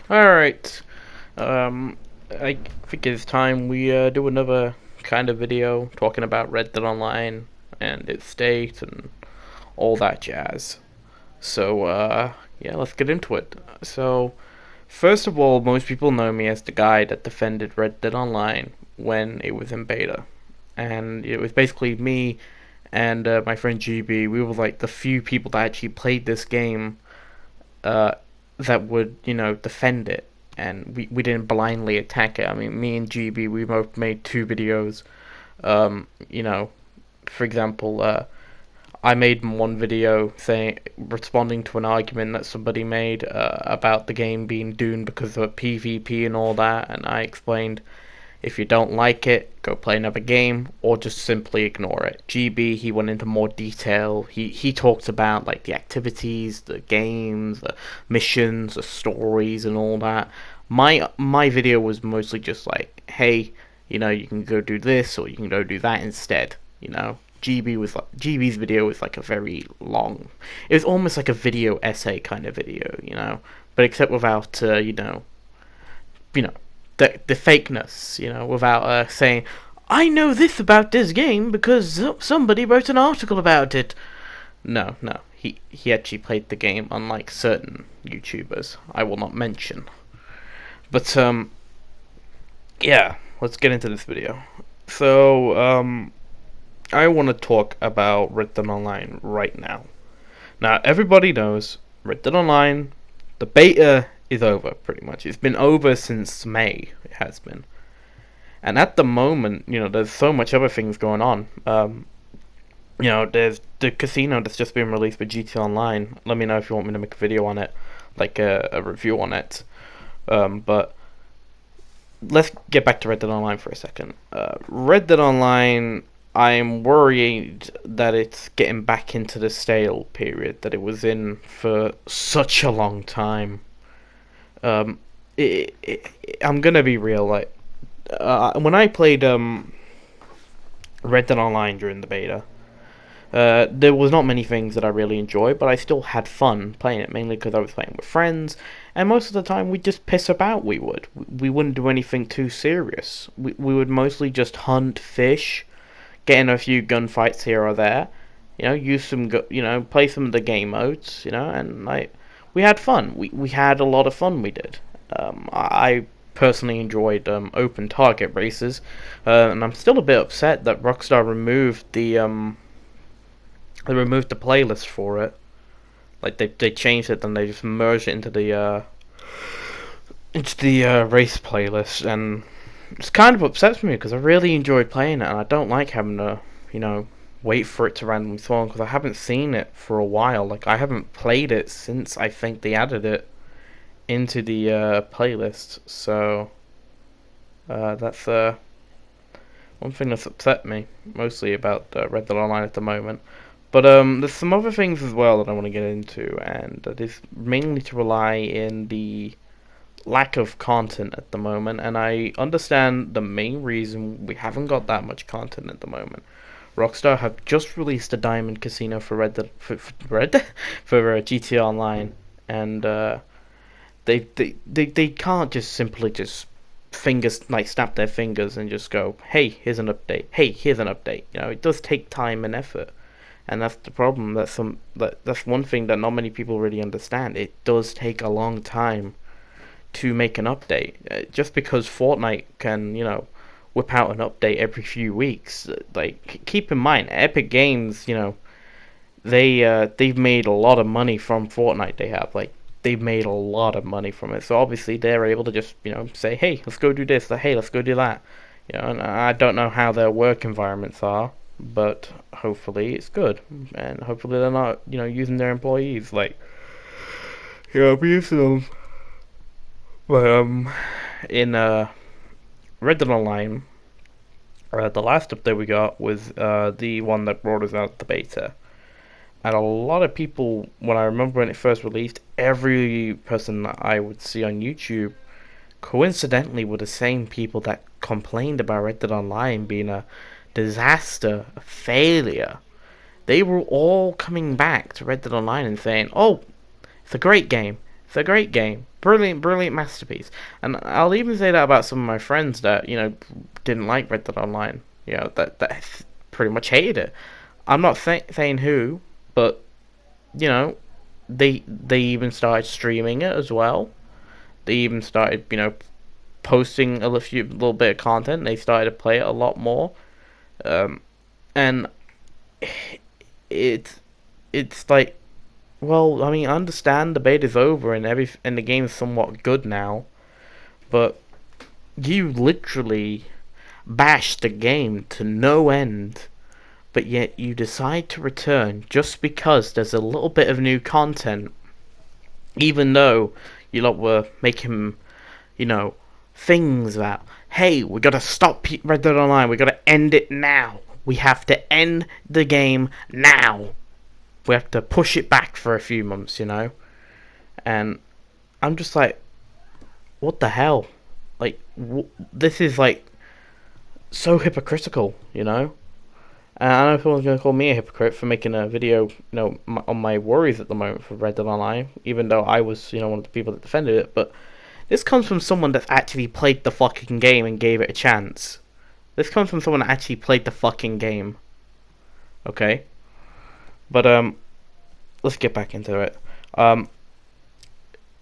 Alright, um, I think it's time we do another kind of video talking about Red Dead Online and its state and all that jazz. So, yeah, let's get into it. So, first of all, most people know me as the guy that defended Red Dead Online when it was in beta. And it was basically me and my friend GB. We were like the few people that actually played this game uh, that would, defend it. And we didn't blindly attack it. I mean, me and GB, we both made two videos. Um, you know, for example, I made one video saying, responding to an argument that somebody made about the game being doomed because of PvP and all that, and I explained if you don't like it, go play another game, or just simply ignore it. GB, he went into more detail. He talked about like the activities, the games, the missions, the stories, and all that. My video was mostly just like, hey, you can go do this or you can go do that instead. GB's video was like a very long. It was almost like a video essay kind of video, but except without you know, the fakeness, without saying, I know this about this game because somebody wrote an article about it. No, no, he actually played the game, unlike certain YouTubers I will not mention. But yeah, let's get into this video. So I want to talk about Red Dead Online right now. Now, everybody knows Red Dead Online, the beta is over, pretty much. It's been over since May, it has been. And at the moment, there's so much other things going on. There's the casino that's just been released for GT Online. Let me know if you want me to make a video on it, like a review on it. But let's get back to Red Dead Online for a second. Red Dead Online, I'm worried that it's getting back into the stale period that it was in for such a long time. Um, I'm gonna be real. Like, when I played Red Dead Online during the beta, there was not many things that I really enjoyed, but I still had fun playing it, mainly because I was playing with friends, and most of the time we'd just piss about, we wouldn't do anything too serious. We would mostly just hunt, fish, get in a few gunfights here or there, use some, play some of the game modes, and like, we had fun. We had a lot of fun, we did. I personally enjoyed open target races, and I'm still a bit upset that Rockstar removed the playlist for it. Like they changed it and they just merged it into the race playlist, and it's kind of upsets me because I really enjoyed playing it and I don't like having to wait for it to randomly spawn because I haven't seen it for a while. Like, I haven't played it since I think they added it into the playlist. So that's one thing that's upset me mostly about Red Dead Online at the moment. But there's some other things as well that I want to get into, and that is mainly to rely in the lack of content at the moment. And I understand the main reason we haven't got that much content at the moment. Rockstar have just released a Diamond Casino for Red Dead, for GTA Online, and they can't just simply just fingers like snap their fingers and just go, hey, here's an update. Hey, here's an update. It does take time and effort, and that's the problem. That's one thing that not many people really understand. It does take a long time to make an update. Just because Fortnite can, whip out an update every few weeks, like, keep in mind, Epic Games, they've made a lot of money from Fortnite. They've made a lot of money from it. So obviously they're able to just, say, hey, let's go do this. Hey, let's go do that. And I don't know how their work environments are, but hopefully it's good, and hopefully they're not, using their employees like, abusing them. But in Red Dead Online, the last update we got was the one that brought us out the beta. And a lot of people, when I remember when it first released, every person that I would see on YouTube, coincidentally, were the same people that complained about Red Dead Online being a disaster, a failure. They were all coming back to Red Dead Online and saying, "Oh, it's a great game. It's a great game, brilliant, brilliant masterpiece. And I'll even say that about some of my friends that didn't like Red Dead Online. That pretty much hated it. I'm not saying who, but you know, they even started streaming it as well. They even started posting a little bit of content. They started to play it a lot more, um, and it's it's like, well, I mean, I understand the beta's over and the game's somewhat good now, but you literally bashed the game to no end, but yet you decide to return just because there's a little bit of new content, even though you lot were making, you know, things that, hey, we gotta stop Red Dead Online, we gotta end it now. We have to end the game now. We have to push it back for a few months. And I'm just like, what the hell? Like, this is like so hypocritical. And I know someone's gonna call me a hypocrite for making a video, on my worries at the moment for Red Dead Online, even though I was, one of the people that defended it. But this comes from someone that's actually played the fucking game and gave it a chance. This comes from someone that actually played the fucking game. Okay? But, let's get back into it.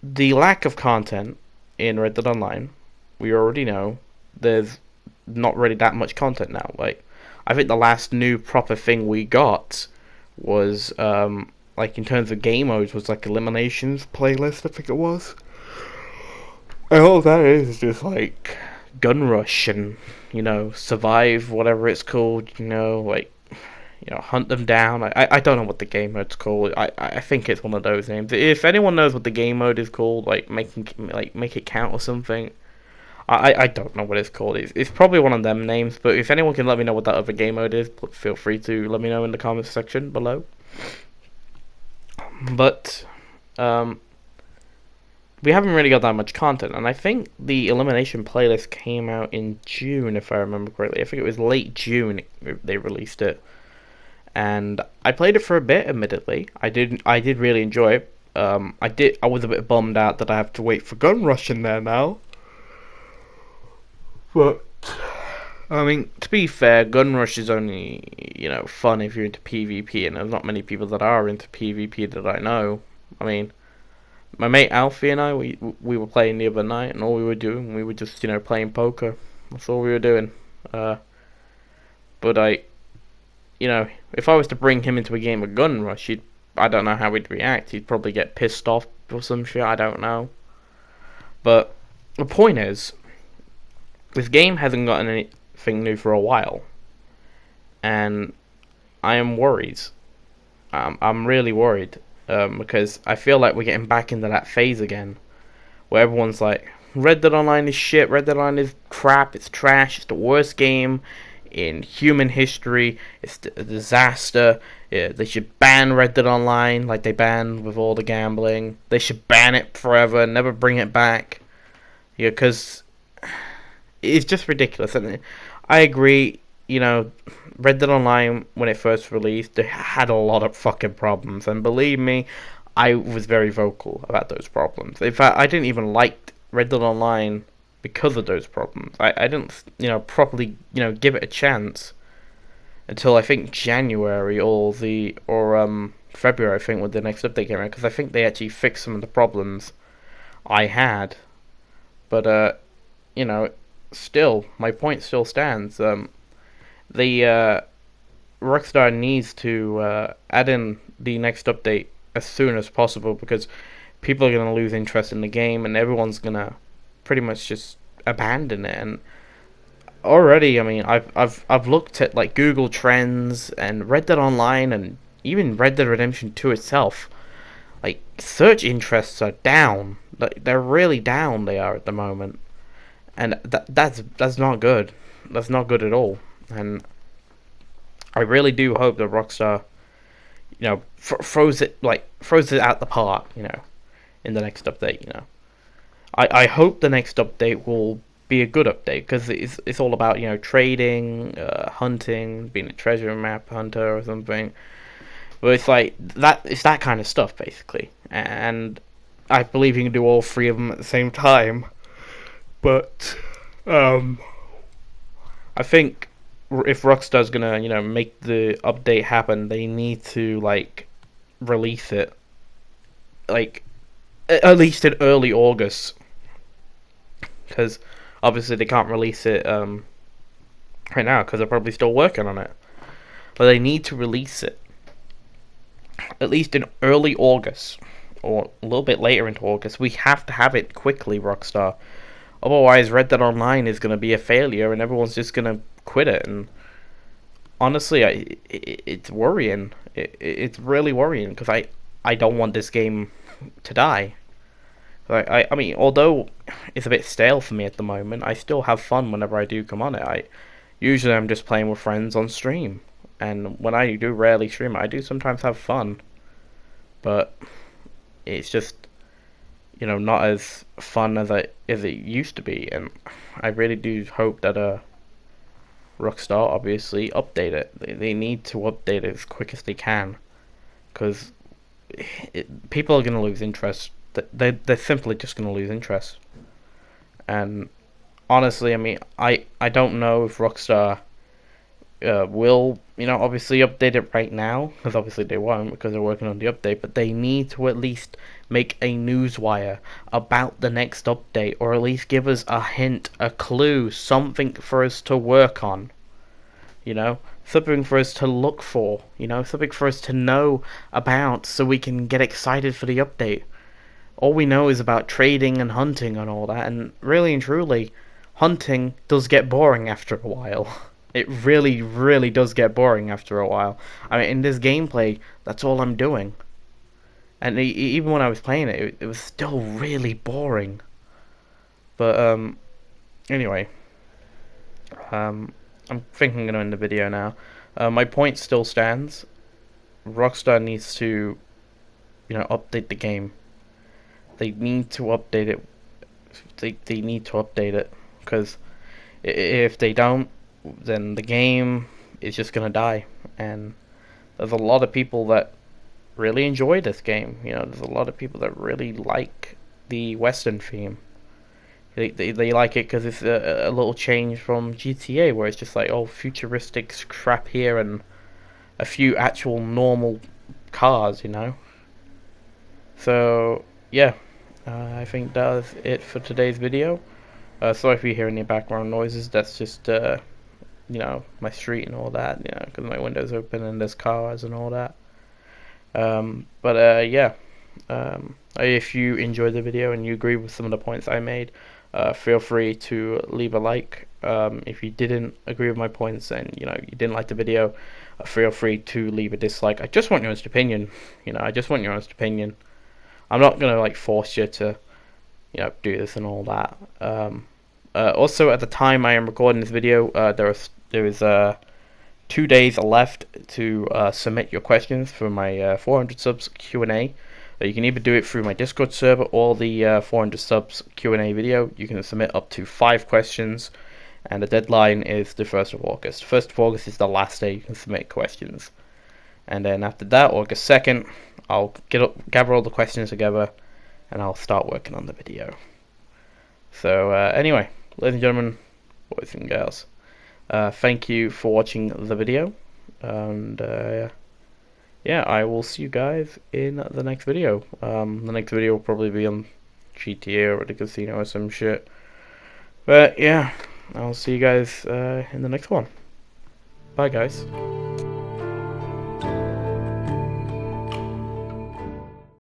The lack of content in Red Dead Online, we already know there's not really that much content now. Like, I think the last new proper thing we got was, like, in terms of game modes, was like Eliminations playlist, I think it was. And all that is just like gun rush and survive, whatever it's called. Hunt them down. I don't know what the game mode's called. I think it's one of those names. If anyone knows what the game mode is called, make it count or something. I don't know what it's called. It's probably one of them names. But if anyone can let me know what that other game mode is, feel free to let me know in the comments section below. But we haven't really got that much content, and I think the Elimination playlist came out in June, if I remember correctly. I think it was late June they released it. And I played it for a bit. Admittedly, I did really enjoy it. I was a bit bummed out that I have to wait for Gun Rush in there now. But I mean, to be fair, Gun Rush is only fun if you're into PvP, and there's not many people that are into PvP that I know. I mean, my mate Alfie and I, we were playing the other night, and all we were doing, we were just playing poker. That's all we were doing. But if I was to bring him into a game of Gun Rush, I don't know how he'd react. He'd probably get pissed off or some shit, I don't know. But the point is, this game hasn't gotten anything new for a while. And I am worried. I'm really worried. Because I feel like we're getting back into that phase again. Where everyone's like, Red Dead Online is shit, Red Dead Online is crap, it's trash, it's the worst game in human history, it's a disaster. Yeah, they should ban Red Dead Online like they banned with all the gambling. They should ban it forever, never bring it back. Yeah, because it's just ridiculous. And I agree, Red Dead Online, when it first released, it had a lot of fucking problems. And believe me, I was very vocal about those problems. In fact, I didn't even like Red Dead Online because of those problems. I didn't, properly, give it a chance until I think January or February, I think, when the next update came out, because I think they actually fixed some of the problems I had. But still, my point still stands. The Rockstar needs to add in the next update as soon as possible, because people are going to lose interest in the game and everyone's going to pretty much just abandon it. And already, I mean, I've looked at like Google Trends and Red Dead Online and even Red Dead Redemption 2 itself. Like, search interests are down. Like, they're really down, they are at the moment. And that's not good. That's not good at all. And I really do hope that Rockstar, throws it out the park, in the next update. I hope the next update will be a good update, because it's all about trading, hunting, being a treasure map hunter or something. But it's like that. It's that kind of stuff basically, and I believe you can do all three of them at the same time. But um, I think if Rockstar's gonna, make the update happen, they need to like release it like at least in early August, because obviously they can't release it right now because they're probably still working on it. But they need to release it at least in early August or a little bit later into August. We have to have it quickly, Rockstar. Otherwise, Red Dead Online is going to be a failure and everyone's just going to quit it. And honestly, it's worrying. It's really worrying because I don't want this game to die. I mean, although it's a bit stale for me at the moment, I still have fun whenever I do come on it. Usually I'm just playing with friends on stream, and when I do rarely stream, I do sometimes have fun, but it's just not as fun as it used to be, and I really do hope that Rockstar obviously update it. They need to update it as quick as they can, because people are going to lose interest. They're simply just going to lose interest. And honestly, I mean, I don't know if Rockstar will, obviously update it right now, because obviously they won't, because they're working on the update, but they need to at least make a newswire about the next update, or at least give us a hint, a clue, something for us to work on, something for us to look for, something for us to know about so we can get excited for the update. All we know is about trading and hunting and all that, and really and truly, hunting does get boring after a while. It really, really does get boring after a while. I mean, in this gameplay, that's all I'm doing. And even when I was playing it, it was still really boring. But, anyway. I'm thinking I'm going to end the video now. My point still stands. Rockstar needs to, update the game. They need to update it. They need to update it. Because if they don't, then the game is just gonna die. And there's a lot of people that really enjoy this game. There's a lot of people that really like the Western theme. They like it because it's a little change from GTA, where it's just like, oh, futuristic crap here and a few actual normal cars, So yeah, I think that's it for today's video. Sorry if you hear any background noises. That's just my street and all that, because my window's open and there's cars and all that. Yeah, if you enjoyed the video and you agree with some of the points I made, feel free to leave a like. If you didn't agree with my points and you didn't like the video, feel free to leave a dislike. I just want your honest opinion. I just want your honest opinion. I'm not gonna like force you to do this and all that. Also, at the time I am recording this video, there is 2 days left to submit your questions for my 400 subs Q&A. You can either do it through my Discord server or the 400 subs Q&A video. You can submit up to 5 questions, and the deadline is the 1st of August. 1st of August is the last day you can submit questions. And then after that, August 2nd, I'll gather all the questions together, and I'll start working on the video. So anyway, ladies and gentlemen, boys and girls, thank you for watching the video, and yeah, I will see you guys in the next video. The next video will probably be on GTA or the casino or some shit. But yeah, I'll see you guys in the next one. Bye, guys.